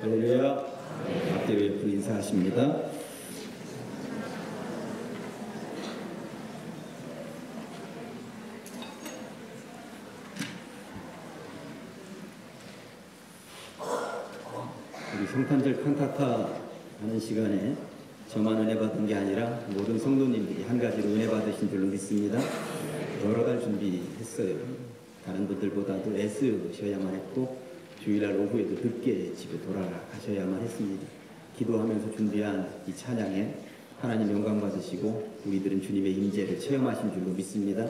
할렐루야. 앞뒤로 옆으로 인사하십니다. 우리 성탄절 칸타타 하는 시간에 저만 은혜 받은 게 아니라 모든 성도님들이 한 가지로 은혜 받으신 줄로 믿습니다. 여러 달 준비했어요. 다른 분들보다도 애쓰셔야만 했고 주일날 오후에도 늦게 집에 돌아가셔야만 했습니다. 기도하면서 준비한 이 찬양에 하나님 영광 받으시고 우리들은 주님의 임재를 체험하신 줄로 믿습니다.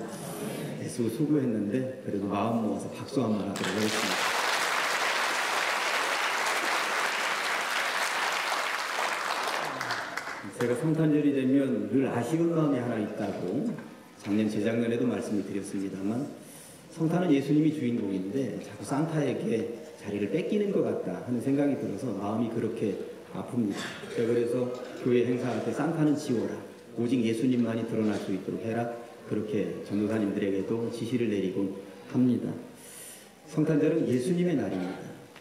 애쓰고 수고했는데 그래도 마음 모아서 박수 한번 하도록 하겠습니다. 제가 성탄절이 되면 늘 아쉬운 마음이 하나 있다고 작년 재작년에도 말씀을 드렸습니다만, 성탄은 예수님이 주인공인데 자꾸 산타에게 자리를 뺏기는 것 같다 하는 생각이 들어서 마음이 그렇게 아픕니다. 제가 그래서 교회 행사할 때 산타는 지워라, 오직 예수님만이 드러날 수 있도록 해라, 그렇게 전도사님들에게도 지시를 내리곤 합니다. 성탄절은 예수님의 날입니다.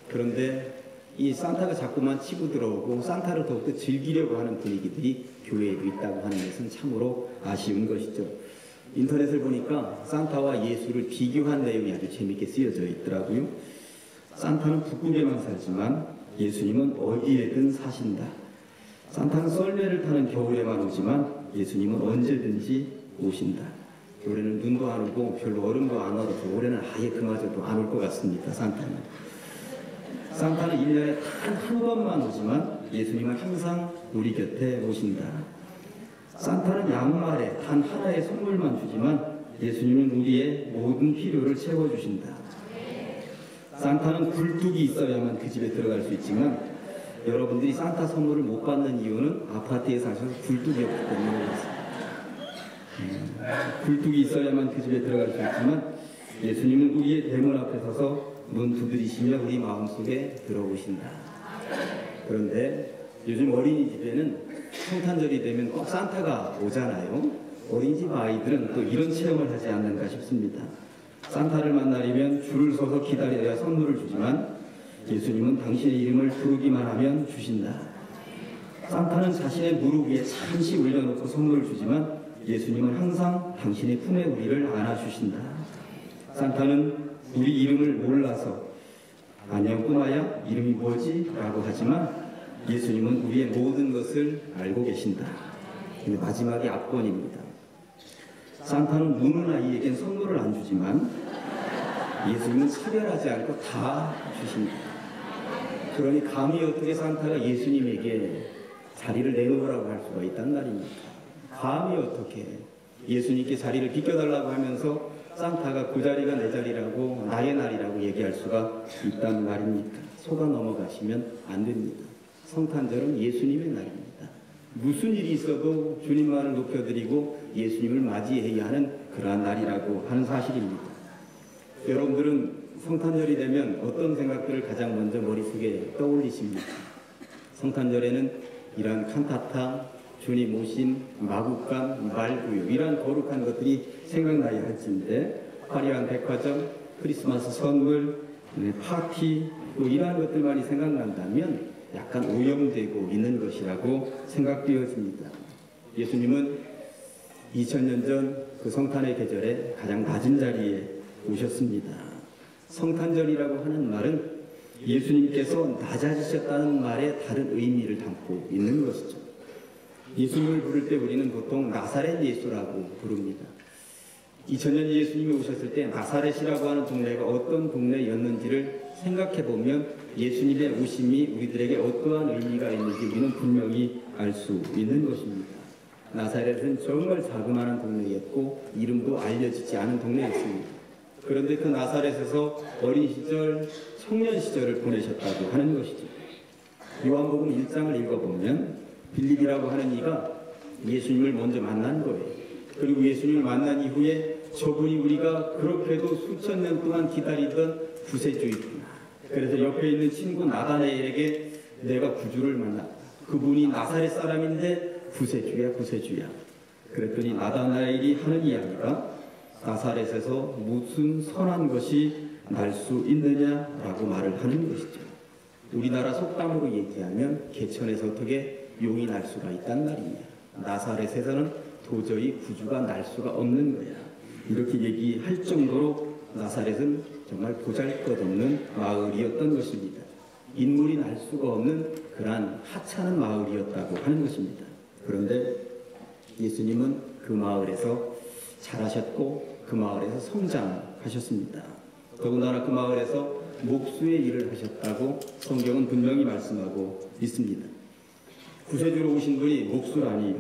그런데 이 산타가 자꾸만 치고 들어오고 산타를 더욱더 즐기려고 하는 분위기들이 교회에도 있다고 하는 것은 참으로 아쉬운 것이죠. 인터넷을 보니까 산타와 예수를 비교한 내용이 아주 재밌게 쓰여져 있더라고요. 산타는 북극에만 살지만 예수님은 어디에든 사신다. 산타는 썰매를 타는 겨울에만 오지만 예수님은 언제든지 오신다. 올해는 눈도 안 오고 별로 얼음도 안 얼어서 올해는 아예 그마저도 안 올 것 같습니다. 산타는 1년에 단 한 번만 오지만 예수님은 항상 우리 곁에 오신다. 산타는 양말에 단 하나의 선물만 주지만 예수님은 우리의 모든 필요를 채워주신다. 산타는 굴뚝이 있어야만 그 집에 들어갈 수 있지만 여러분들이 산타 선물을 못 받는 이유는 아파트에 사셔서 굴뚝이 없기 때문입니다. 굴뚝이 있어야만 그 집에 들어갈 수 있지만 예수님은 우리의 대문 앞에 서서 문 두드리시며 우리 마음속에 들어오신다. 그런데 요즘 어린이집에는 성탄절이 되면 꼭 산타가 오잖아요. 어린이집 아이들은 또 이런 체험을 하지 않는가 싶습니다. 산타를 만나려면 줄을 서서 기다려야 선물을 주지만 예수님은 당신의 이름을 부르기만 하면 주신다. 산타는 자신의 무릎 위에 잠시 올려놓고 선물을 주지만 예수님은 항상 당신의 품에 우리를 안아주신다. 산타는 우리 이름을 몰라서 안녕 꼬마야 이름이 뭐지? 라고 하지만 예수님은 우리의 모든 것을 알고 계신다. 근데 마지막이 압권입니다. 산타는 무는 아이에겐 선물을 안 주지만 예수님은 차별하지 않고 다 주신다. 그러니 감히 어떻게 산타가 예수님에게 자리를 내놓으라고 할 수가 있단 말입니까? 감히 어떻게 예수님께 자리를 비켜달라고 하면서 산타가 그 자리가 내 자리라고 나의 날이라고 얘기할 수가 있단 말입니까? 속아 넘어가시면 안 됩니다. 성탄절은 예수님의 날입니다. 무슨 일이 있어도 주님만을 높여드리고 예수님을 맞이해야 하는 그러한 날이라고 하는 사실입니다. 여러분들은 성탄절이 되면 어떤 생각들을 가장 먼저 머릿속에 떠올리십니까? 성탄절에는 이러한 칸타타, 주님 오신, 마국간, 말구유 이러한 거룩한 것들이 생각나야 할진데 화려한 백화점, 크리스마스 선물, 파티 또 이러한 것들만이 생각난다면 약간 오염되고 있는 것이라고 생각되어집니다. 예수님은 2000년 전 그 성탄의 계절에 가장 낮은 자리에 오셨습니다. 성탄절이라고 하는 말은 예수님께서 낮아지셨다는 말에 다른 의미를 담고 있는 것이죠. 예수님을 부를 때 우리는 보통 나사렛 예수라고 부릅니다. 2000년 예수님이 오셨을 때 나사렛이라고 하는 동네가 어떤 동네였는지를 생각해보면 예수님의 오심이 우리들에게 어떠한 의미가 있는지 우리는 분명히 알 수 있는 것입니다. 나사렛은 정말 자그마한 동네였고 이름도 알려지지 않은 동네였습니다. 그런데 그 나사렛에서 어린 시절, 청년 시절을 보내셨다고 하는 것이죠. 요한복음 1장을 읽어보면 빌립이라고 하는 이가 예수님을 먼저 만난 거예요. 그리고 예수님을 만난 이후에 저분이 우리가 그렇게도 수천 년 동안 기다리던 구세주이구나. 그래서 옆에 있는 친구 나다나엘에게 내가 구주를 만났다. 그분이 나사렛 사람인데 구세주야. 그랬더니 나다나엘이 하는 이야기가 나사렛에서 무슨 선한 것이 날 수 있느냐라고 말을 하는 것이죠. 우리나라 속담으로 얘기하면 개천에서 어떻게 용이 날 수가 있단 말이냐. 나사렛에서는 도저히 구주가 날 수가 없는 거야. 이렇게 얘기할 정도로 나사렛은 정말 보잘것없는 마을이었던 것입니다. 인물이 날 수가 없는 그러한 하찮은 마을이었다고 하는 것입니다. 그런데 예수님은 그 마을에서 자라셨고 그 마을에서 성장하셨습니다. 더군다나 그 마을에서 목수의 일을 하셨다고 성경은 분명히 말씀하고 있습니다. 구세주로 오신 분이 목수라니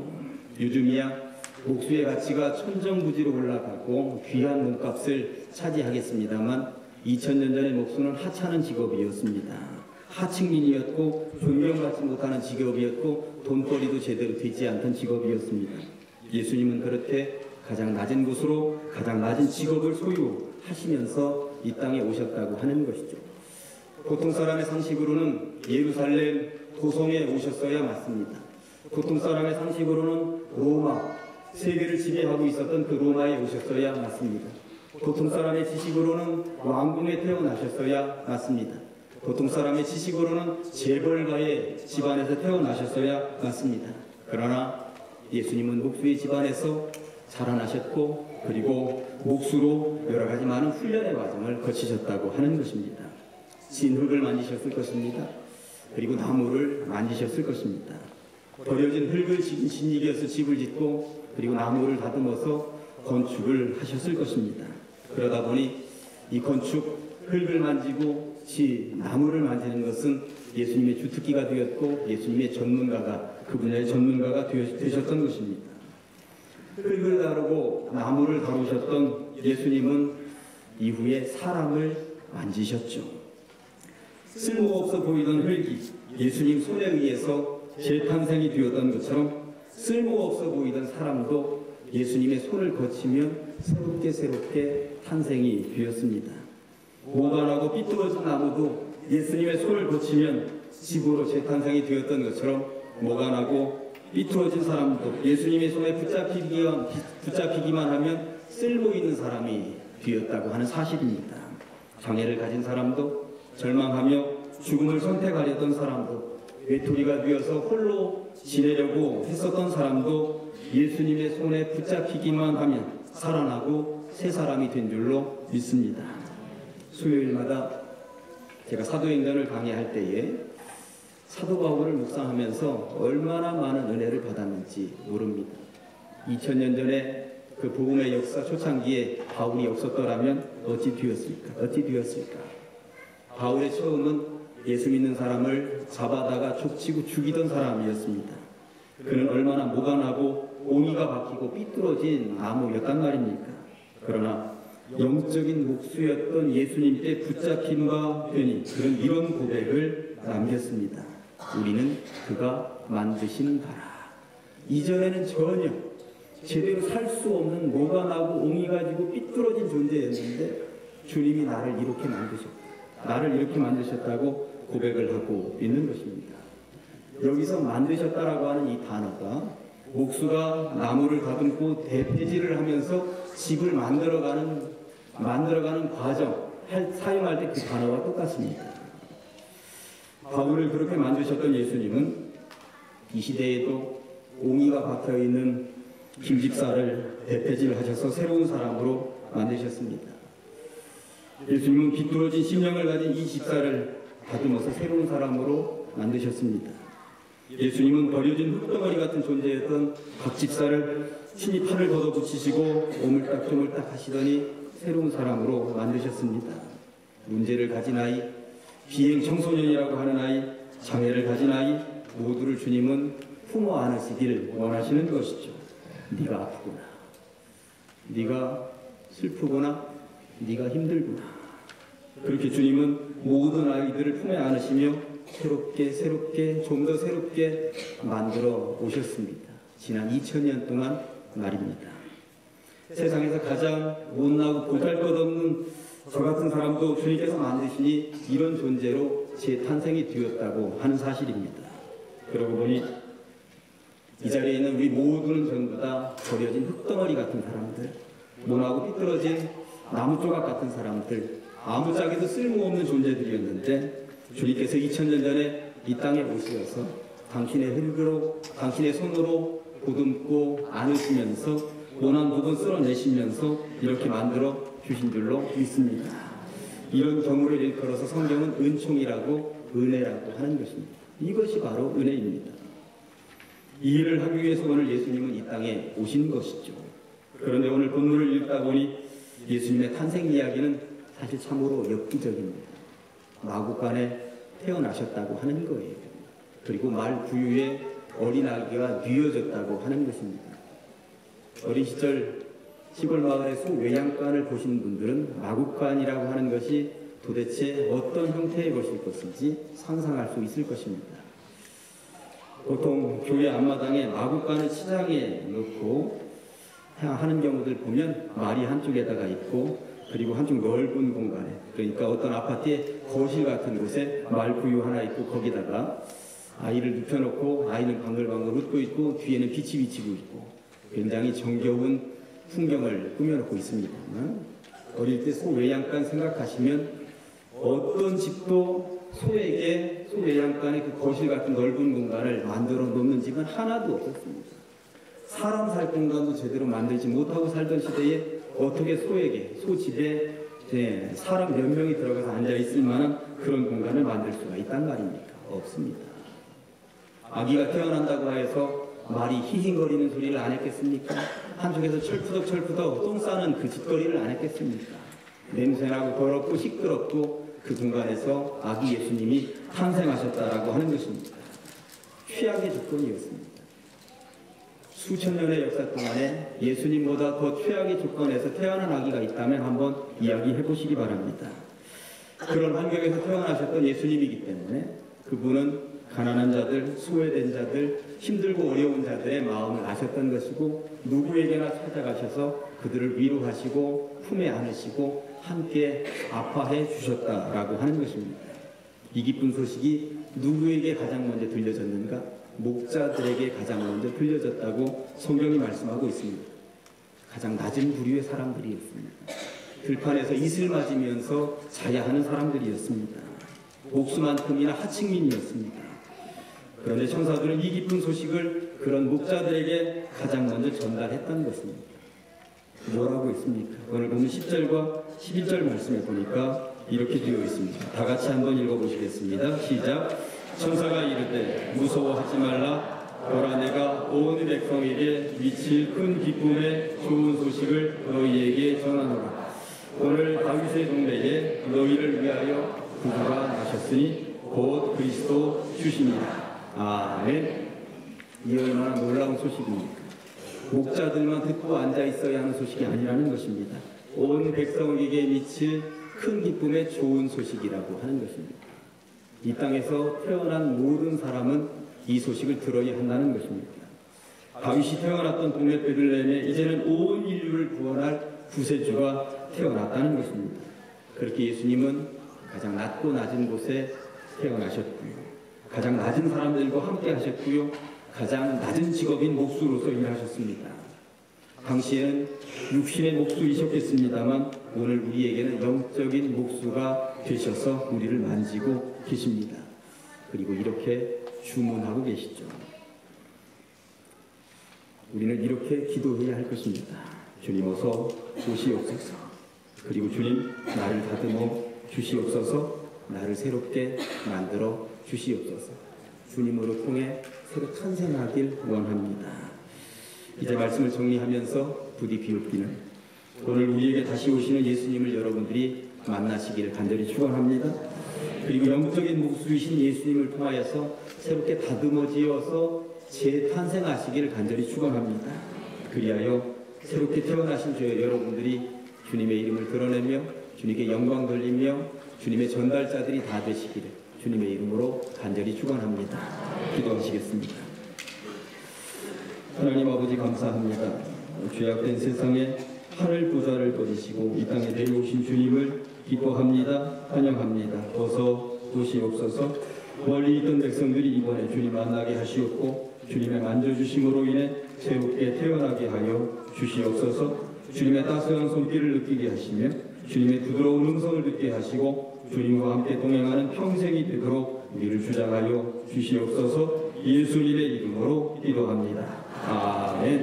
요즘이야 목수의 가치가 천정부지로 올라가고 귀한 몸값을 차지하겠습니다만 2000년 전의 목수는 하찮은 직업이었습니다. 하층민이었고 존경받지 못하는 직업이었고 돈벌이도 제대로 되지 않던 직업이었습니다. 예수님은 그렇게 가장 낮은 곳으로 가장 낮은 직업을 소유하시면서 이 땅에 오셨다고 하는 것이죠. 보통 사람의 상식으로는 예루살렘 도성에 오셨어야 맞습니다. 보통 사람의 상식으로는 로마, 세계를 지배하고 있었던 그 로마에 오셨어야 맞습니다. 보통 사람의 지식으로는 왕궁에 태어나셨어야 맞습니다. 보통 사람의 지식으로는 재벌가의 집안에서 태어나셨어야 맞습니다. 그러나 예수님은 목수의 집안에서 자라나셨고 그리고 목수로 여러 가지 많은 훈련의 과정을 거치셨다고 하는 것입니다. 진흙을 만지셨을 것입니다. 그리고 나무를 만지셨을 것입니다. 버려진 흙을 진이겨서 집을 짓고 그리고 나무를 다듬어서 건축을 하셨을 것입니다. 그러다 보니 이 건축 흙을 만지고 나무를 만지는 것은 예수님의 주특기가 되었고 예수님의 전문가가 그 분야의 전문가가 되셨던 것입니다. 흙을 다루고 나무를 다루셨던 예수님은 이후에 사람을 만지셨죠. 쓸모없어 보이던 흙이 예수님 손에 의해서 재탄생이 되었던 것처럼 쓸모없어 보이던 사람도 예수님의 손을 거치면 새롭게 탄생이 되었습니다. 모가나고 삐뚤어진 나무도 예수님의 손을 거치면 집으로 재탄생이 되었던 것처럼 모가나고 삐뚤어진 사람도 예수님의 손에 붙잡히기만 하면 쓸모있는 사람이 되었다고 하는 사실입니다. 장애를 가진 사람도 절망하며 죽음을 선택하려던 사람도 외톨이가 되어서 홀로 지내려고 했었던 사람도 예수님의 손에 붙잡히기만 하면 살아나고 새 사람이 된 줄로 믿습니다. 수요일마다 제가 사도행전을 강의할 때에 사도 바울을 묵상하면서 얼마나 많은 은혜를 받았는지 모릅니다. 2000년 전에 그 복음의 역사 초창기에 바울이 없었더라면 어찌 되었을까? 바울의 처음은 예수 믿는 사람을 잡아다가 족치고 죽이던 사람이었습니다. 그는 얼마나 모간하고 옹이가 박히고 삐뚤어진 나무였단 말입니까? 그러나 영적인 목수였던 예수님께 붙잡힘과 되니 그런 이런 고백을 남겼습니다. 우리는 그가 만드신 바라. 이전에는 전혀 제대로 살 수 없는 모간하고 옹이 가지고 삐뚤어진 존재였는데 주님이 나를 이렇게 만드셨다고 고백을 하고 있는 것입니다. 여기서 만드셨다라고 하는 이 단어가 목수가 나무를 다듬고 대패질을 하면서 집을 만들어가는 과정 사용할 때 그 단어와 똑같습니다. 바울을 그렇게 만드셨던 예수님은 이 시대에도 옹이가 박혀있는 김집사를 대패질을 하셔서 새로운 사람으로 만드셨습니다. 예수님은 비뚤어진 심령을 가진 이 집사를 다듬어서 새로운 사람으로 만드셨습니다. 예수님은 버려진 흙덩어리 같은 존재였던 박 집사를 친히 팔을 걷어붙이시고 오물딱조물딱 하시더니 새로운 사람으로 만드셨습니다. 문제를 가진 아이, 비행 청소년이라고 하는 아이, 장애를 가진 아이 모두를 주님은 품어 안으시기를 원하시는 것이죠. 네가 아프구나, 네가 슬프구나, 네가 힘들구나. 그렇게 주님은 모든 아이들을 품에 안으시며 새롭게 좀 더 새롭게 만들어 오셨습니다. 지난 2000년 동안 말입니다. 세상에서 가장 못나고 보잘것없는 저 같은 사람도 주님께서 만드시니 이런 존재로 재탄생이 되었다고 하는 사실입니다. 그러고 보니 이 자리에 있는 우리 모두는 전부 다 버려진 흙덩어리 같은 사람들, 모나고 삐뚤어진 나무 조각 같은 사람들, 아무짝에도 쓸모없는 존재들이었는데 주님께서 2000년 전에 이 땅에 오셔서 당신의 흙으로 당신의 손으로 보듬고 안으시면서 원한 부분 쓸어내시면서 이렇게 만들어 주신 줄로 믿습니다. 이런 경우를 일컬어서 성경은 은총이라고 은혜라고 하는 것입니다. 이것이 바로 은혜입니다. 이 일을 하기 위해서 오늘 예수님은 이 땅에 오신 것이죠. 그런데 오늘 본문을 읽다 보니 예수님의 탄생 이야기는 사실 참으로 엽기적입니다. 마구간에 태어나셨다고 하는 거예요. 그리고 말 부유에 어린아기가 뉘어졌다고 하는 것입니다. 어린 시절 시골 마을의 소외양간을 보신 분들은 마구간이라고 하는 것이 도대체 어떤 형태의 것일 것인지 상상할 수 있을 것입니다. 보통 교회 앞마당에 마구간을 치장해 놓고 하는 경우들 보면 말이 한쪽에다가 있고 그리고 한쪽 넓은 공간에, 그러니까 어떤 아파트의 거실 같은 곳에 말구유 하나 있고 거기다가 아이를 눕혀놓고 아이는 방글방글 웃고 있고 뒤에는 빛이 비치고 있고 굉장히 정겨운 풍경을 꾸며놓고 있습니다. 어릴 때 소외양간 생각하시면 어떤 집도 소에게 소외양간의 그 거실 같은 넓은 공간을 만들어 놓는 집은 하나도 없었습니다. 사람 살 공간도 제대로 만들지 못하고 살던 시대에 어떻게 소에게, 소집에 사람 몇 명이 들어가서 앉아있을 만한 그런 공간을 만들 수가 있단 말입니까? 없습니다. 아기가 태어난다고 해서 말이 히힝거리는 소리를 안 했겠습니까? 한쪽에서 철푸덕철푸덕 똥 싸는 그 짓거리를 안 했겠습니까? 냄새나고 더럽고 시끄럽고 그 공간에서 아기 예수님이 탄생하셨다라고 하는 것입니다. 최악의 조건이었습니다. 수천 년의 역사 동안에 예수님보다 더 최악의 조건에서 태어난 아기가 있다면 한번 이야기해 보시기 바랍니다. 그런 환경에서 태어나셨던 예수님이기 때문에 그분은 가난한 자들, 소외된 자들, 힘들고 어려운 자들의 마음을 아셨던 것이고 누구에게나 찾아가셔서 그들을 위로하시고 품에 안으시고 함께 아파해 주셨다라고 하는 것입니다. 이 기쁜 소식이 누구에게 가장 먼저 들려졌는가? 목자들에게 가장 먼저 들려졌다고 성경이 말씀하고 있습니다. 가장 낮은 부류의 사람들이었습니다. 들판에서 이슬 맞으면서 자야 하는 사람들이었습니다. 목수만큼이나 하층민이었습니다. 그런데 천사들은 이 기쁜 소식을 그런 목자들에게 가장 먼저 전달했던 것입니다. 뭐라고 있습니까? 오늘 보면 10절과 11절 말씀에 보니까 이렇게 되어 있습니다. 다 같이 한번 읽어보시겠습니다. 시작. 천사가 이르되 무서워하지 말라. 보라 내가 온 백성에게 미칠 큰 기쁨의 좋은 소식을 너희에게 전하노라. 오늘 다윗의 동네에 너희를 위하여 구주가 나셨으니 곧 그리스도 주시니라. 아멘. 이 얼마나 놀라운 소식입니까? 목자들만 듣고 앉아 있어야 하는 소식이 아니라는 것입니다. 온 백성에게 미칠 큰 기쁨의 좋은 소식이라고 하는 것입니다. 이 땅에서 태어난 모든 사람은 이 소식을 들어야 한다는 것입니다. 다윗이 태어났던 동네 베들레헴에 이제는 온 인류를 구원할 구세주가 태어났다는 것입니다. 그렇게 예수님은 가장 낮고 낮은 곳에 태어나셨고요. 가장 낮은 사람들과 함께 하셨고요. 가장 낮은 직업인 목수로서 일하셨습니다. 당시에는 육신의 목수이셨겠습니다만 오늘 우리에게는 영적인 목수가 되셔서 우리를 만지고 계십니다. 그리고 이렇게 주문하고 계시죠. 우리는 이렇게 기도해야 할 것입니다. 주님 어서 오시옵소서. 그리고 주님 나를 다듬어 주시옵소서. 나를 새롭게 만들어 주시옵소서. 주님으로 통해 새로 탄생하길 원합니다. 이제 말씀을 정리하면서 부디 비웃기는 오늘 우리에게 다시 오시는 예수님을 여러분들이 만나시기를 간절히 축원합니다. 그리고 영적인 목수이신 예수님을 통하여서 새롭게 다듬어지어서 재탄생하시기를 간절히 축원합니다. 그리하여 새롭게 태어나신 여러분들이 주님의 이름을 드러내며 주님께 영광 돌리며 주님의 전달자들이 다 되시기를 주님의 이름으로 간절히 축원합니다. 기도하시겠습니다. 하나님 아버지 감사합니다. 죄악된 세상에 하늘 보좌를 버리시고 이 땅에 내려오신 주님을 기뻐합니다. 환영합니다. 어서 오시옵소서. 멀리 있던 백성들이 이번에 주님 만나게 하시옵고 주님의 만져주심으로 인해 새롭게 태어나게 하여 주시옵소서. 주님의 따스한 손길을 느끼게 하시며 주님의 부드러운 음성을 듣게 하시고 주님과 함께 동행하는 평생이 되도록 우리를 주장하여 주시옵소서. 예수님의 이름으로 기도합니다. 아멘.